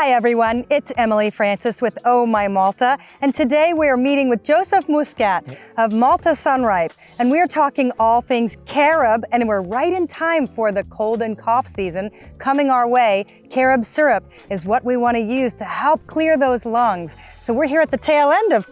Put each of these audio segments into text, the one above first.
Hi everyone, it's Emily Francis with Oh My Malta, and today we are meeting with Joseph Muscat of Malta Sunripe, and we are talking all things Carob, and we're right in time for the cold and cough season coming our way. Carob syrup is what we want to use to help clear those lungs. So we're here at the tail end of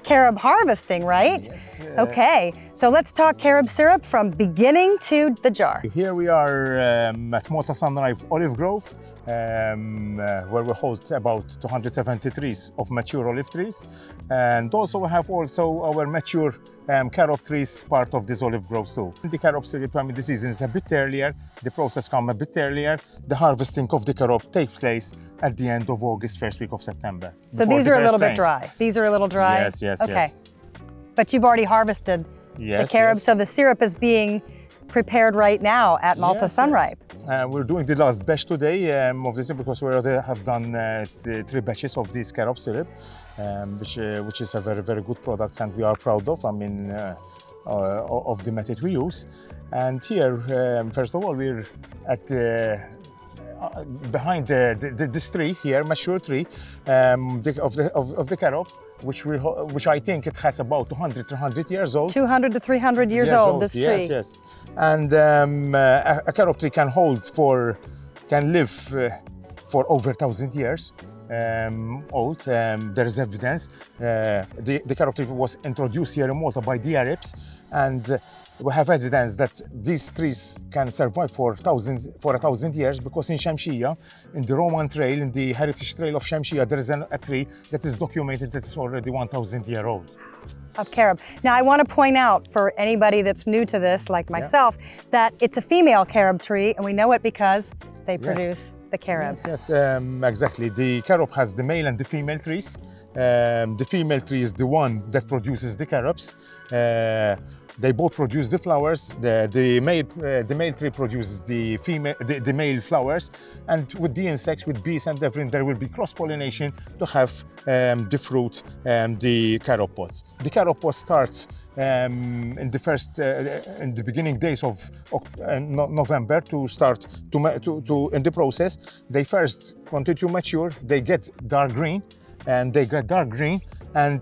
carob harvesting, right? Yes. Okay, so let's talk carob syrup from beginning to the jar. Here we are at Malta Sunripe Olive Grove, where we hold about 270 trees of mature olive trees. And also we have our mature carob trees part of this olive groves too. The carob syrup, the season is a bit earlier, the process comes a bit earlier. The harvesting of the carob takes place at the end of August, first week of September. So these are a little bit dry. These are a little dry? Yes. Okay. But you've already harvested the carob, so the syrup is being prepared right now at Malta Sunripe. We're doing the last batch today of this because we already have done the 3 batches of this carob syrup, which is a very, very good product, and we are proud of. Of the method we use. And here, first of all, we're at behind this tree here, mature tree of the carob, which I think it has about 300 years old. 200 to 300 years old, this tree. Yes. And a carob tree can live for over 1,000 years old. There is evidence. The carob tree was introduced here in Malta by the Arabs, and we have evidence that these trees can survive for 1,000 years, because in Shamshia, in the Roman trail, in the heritage trail of Shamshia, there is a tree that is documented that is already 1,000 years old. Of carob. Now I want to point out for anybody that's new to this, like myself, that it's a female carob tree, and we know it because they produce the carob. Yes, exactly. The carob has the male and the female trees. The female tree is the one that produces the carobs. They both produce the flowers. The male tree produces the male flowers, and with the insects, with bees and everything, there will be cross-pollination to have the fruit and the carob pods. The carob pod starts in the beginning days of November to start in the process. They first continue to mature. They get dark green, and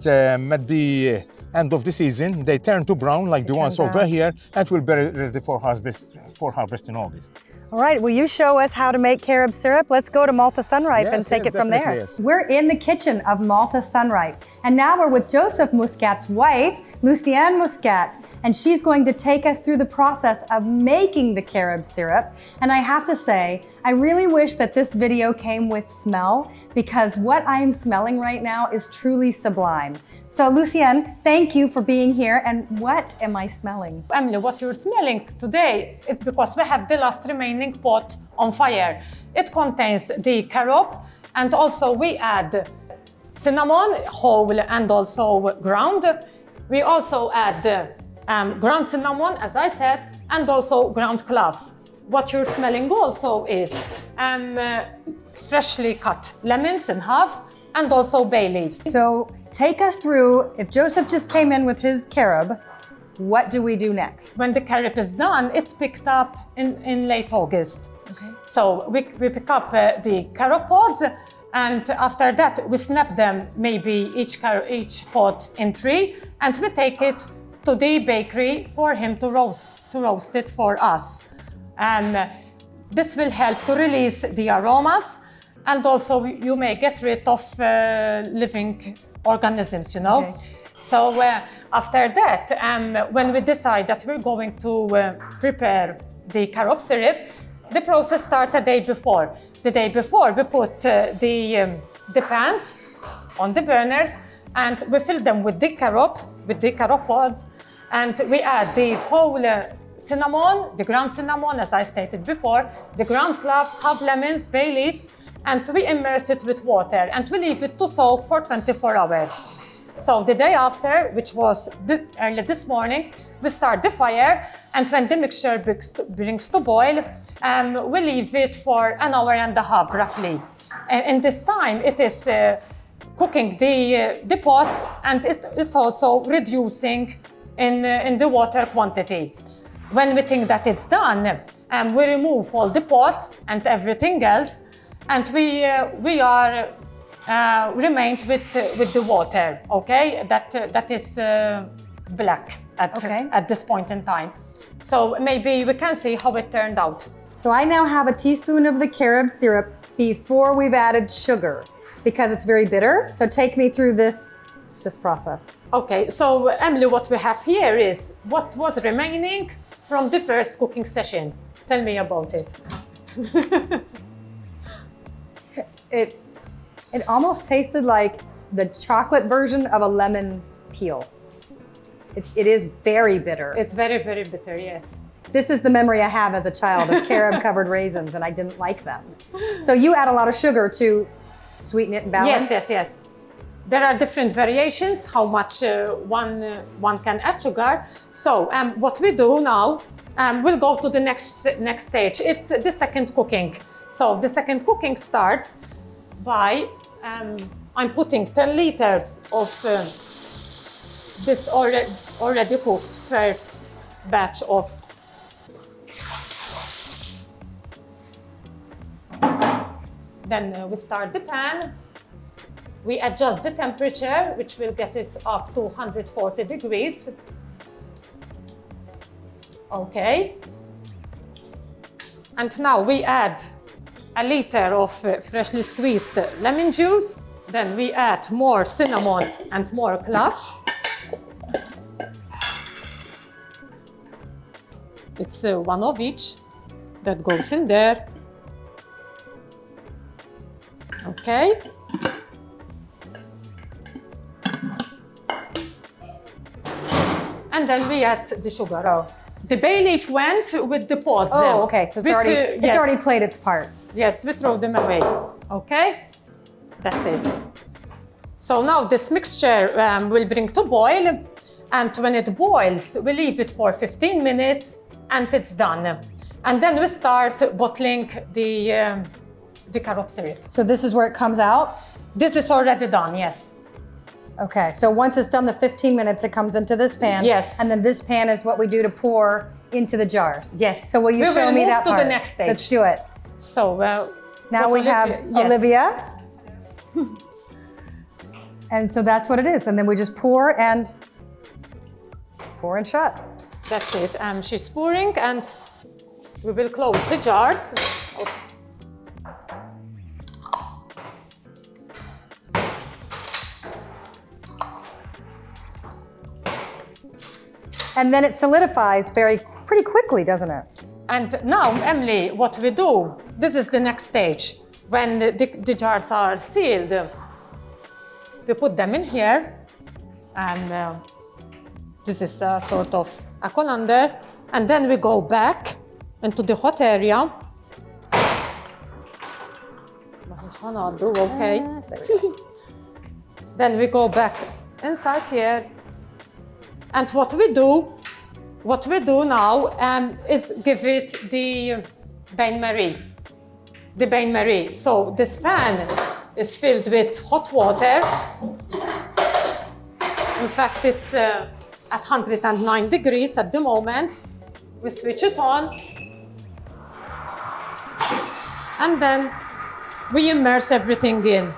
at the end of the season, they turn to brown, like the ones over here, and will be ready for harvest in August. All right, will you show us how to make carob syrup? Let's go to Malta Sunripe and take it from there. Yes. We're in the kitchen of Malta Sunripe, and now we're with Joseph Muscat's wife, Lucienne Muscat, and she's going to take us through the process of making the carob syrup. And I have to say, I really wish that this video came with smell, because what I am smelling right now is truly sublime. So Lucienne, thank you for being here. And what am I smelling? Emily, what you're smelling today is because we have the last remaining pot on fire. It contains the carob, and also we add cinnamon, whole and also ground. We also add ground cinnamon, as I said, and also ground cloves. What you're smelling also is freshly cut lemons in half, and also bay leaves. So take us through, if Joseph just came in with his carob, what do we do next? When the carob is done, it's picked up in late August. Okay. So we pick up the carob pods, and after that we snap them, maybe each pod in 3, and we take it to the bakery for him to roast it for us. This will help to release the aromas, and also you may get rid of living organisms, you know. Okay. So after that, when we decide that we're going to prepare the carob syrup, the process starts the day before. The day before, we put the pans on the burners, and we fill them with the carob pods, and we add the whole cinnamon, the ground cinnamon, as I stated before, the ground cloves, half lemons, bay leaves, and we immerse it with water, and we leave it to soak for 24 hours. So the day after, which was early this morning, we start the fire, and when the mixture brings to boil, we leave it for an hour and a half, roughly. And in this time, it is cooking the pots, and it's also reducing in the water quantity. When we think that it's done, we remove all the pots and everything else, and we are remained with the water, okay? That is black at this point in time. So maybe we can see how it turned out. So I now have a teaspoon of the carob syrup before we've added sugar because it's very bitter. So take me through this process. Okay, so Emily, what we have here is what was remaining from the first cooking session. Tell me about it. It almost tasted like the chocolate version of a lemon peel. It is very bitter. It's very, very bitter, yes. This is the memory I have as a child of carob-covered raisins, and I didn't like them. So you add a lot of sugar to sweeten it and balance? Yes. There are different variations, how much one can add sugar. So what we do now, we'll go to the next stage. It's the second cooking. So the second cooking starts by, I'm putting 10 liters of this already cooked first batch of. Then we start the pan. We adjust the temperature, which will get it up to 140 degrees. Okay. And now we add a liter of freshly squeezed lemon juice. Then we add more cinnamon and more cloves. It's one of each that goes in there. Okay. And then we add the sugar. Oh. The bay leaf went with the pods. Oh, okay. So it's already played its part. Yes, we throw them away. Okay, that's it. So now this mixture will bring to boil, and when it boils, we leave it for 15 minutes, and it's done. And then we start bottling the carob syrup. So this is where it comes out? This is already done, yes. Okay, so once it's done the 15 minutes, it comes into this pan. Yes. And then this pan is what we do to pour into the jars. Yes. So will you show me that part? We will move to the next stage. Let's do it. So now we have Olivia. And so that's what it is. And then we just pour and shut. That's it. She's pouring, and we will close the jars. Oops. And then it solidifies pretty quickly, doesn't it? And now, Emily, what we do, this is the next stage. When the jars are sealed, we put them in here, and this is a sort of a colander, and then we go back into the hot area. Okay. Then we go back inside here. And what we do now is give it the bain-marie. The bain-marie. So this pan is filled with hot water. In fact, it's at 109 degrees at the moment. We switch it on. And then we immerse everything in.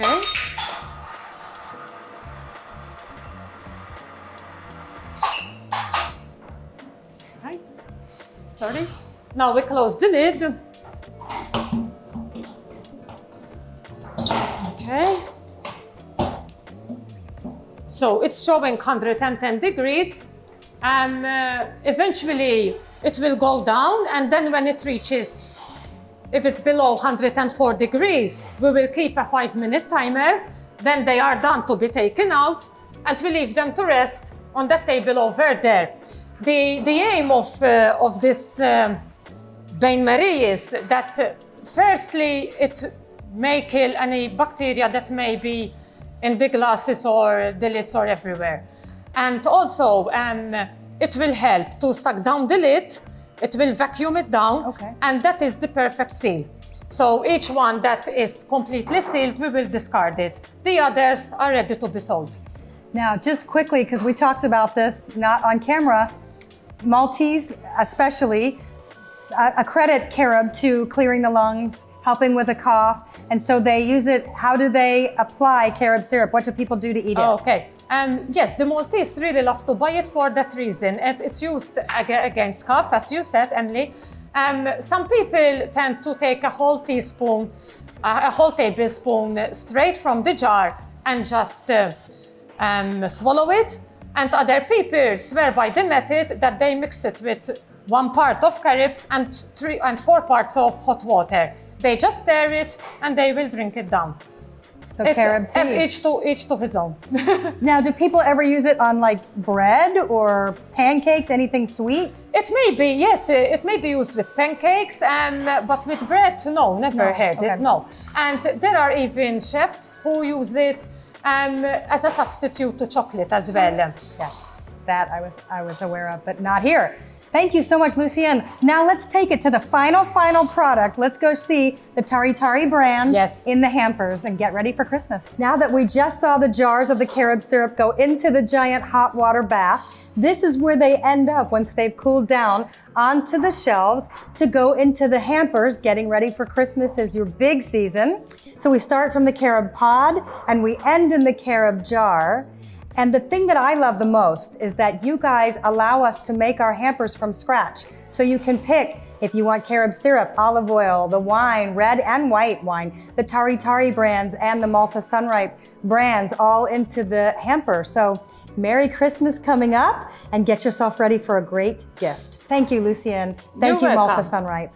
Okay. Right. Sorry. Now we close the lid. Okay. So it's showing 110 degrees. Eventually it will go down, and then when it reaches, if it's below 104 degrees, we will keep a 5-minute timer. Then they are done to be taken out, and we leave them to rest on that table over there. The aim of this bain-marie is that firstly, it may kill any bacteria that may be in the glasses or the lids or everywhere. And also, it will help to suck down the lid, it will vacuum it down, Okay. and that is the perfect seal. So each one that is completely sealed, we will discard it. The others are ready to be sold. Now, just quickly, because we talked about this not on camera, Maltese especially accredit Carob to clearing the lungs, helping with a cough, and so they use it. How do they apply Carob syrup? What do people do to eat it? Okay. Yes, the Maltese really love to buy it for that reason. It's used against cough, as you said, Emily. Some people tend to take a whole teaspoon, a whole tablespoon straight from the jar and just swallow it. And other people swear by the method that they mix it with 1 part of Carob and 3 and 4 parts of hot water. They just stir it and they will drink it down. So Carob tea. Each to his own. Now, do people ever use it on like bread or pancakes, anything sweet? It may be, yes, it may be used with pancakes, but with bread, no, never No, heard okay. it, no. And there are even chefs who use it as a substitute to chocolate as well. Yes, that I was aware of, but not here. Thank you so much, Lucienne. Now let's take it to the final product. Let's go see the Tari Tari brand Yes. in the hampers and get ready for Christmas. Now that we just saw the jars of the Carob syrup go into the giant hot water bath, this is where they end up once they've cooled down onto the shelves to go into the hampers. Getting ready for Christmas is your big season. So we start from the Carob pod and we end in the Carob jar. And the thing that I love the most is that you guys allow us to make our hampers from scratch. So you can pick if you want Carob syrup, olive oil, the wine, red and white wine, the Tari Tari brands and the Malta Sunripe brands all into the hamper. So Merry Christmas coming up and get yourself ready for a great gift. Thank you, Lucienne. Thank You're you, Malta welcome. Sunripe.